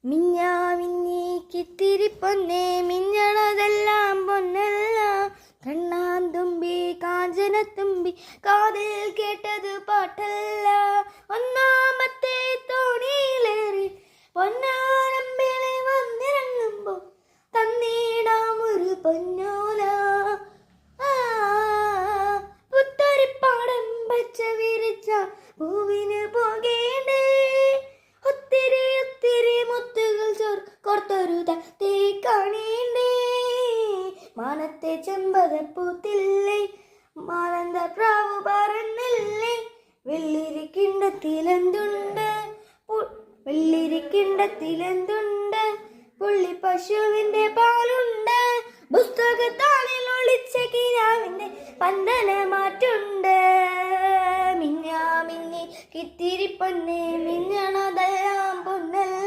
മിഞ്ഞാ മിന്നി കിത്തിരി പൊന്നെ മിഞ്ഞണതെല്ലാം പൊന്നല്ല. കണ്ണാന്തുമ്പി കാഞ്ചനത്തുമ്പി കാതിൽ കേട്ടത് പാട്ടല്ല. ഒന്നാമത്തെ തോണിയിലേറി പൊന്നാനമ്പിളി വന്നിറങ്ങുമ്പോ തന്നീടാം ഒരു പൊന്നോല. പുത്തരിപ്പാടം പച്ച വിരിച്ച പൂവിന് പോകേണ്ടേ. ഒത്തിരി ഒത്തിരി മുത്തുകൾ കോർത്തൊരു തത്തേ കാണേണ്ടേ. മാനത്തെ ചെമ്പകപ്പൂത്തില്ലേ, മാനന്ത പ്രാവ് പറന്നില്ലേ. വെള്ളിരിക്കിണ്ടത്തിലെന്തുണ്ട്, വെള്ളിരിക്കിണ്ടത്തിലെന്തുണ്ട്. പുള്ളി പശുവിന്റെ പാലുണ്ട്. പുസ്തകത്താളിൽ ഒളിച്ച കിനാവിന്റെ പന്തല മാറ്റുണ്ട്. മിഞ്ഞാ മിന്നി കിത്തിരി പൊന്നെ മിഞ്ഞണതെല്ലാം പൊന്നല്ല.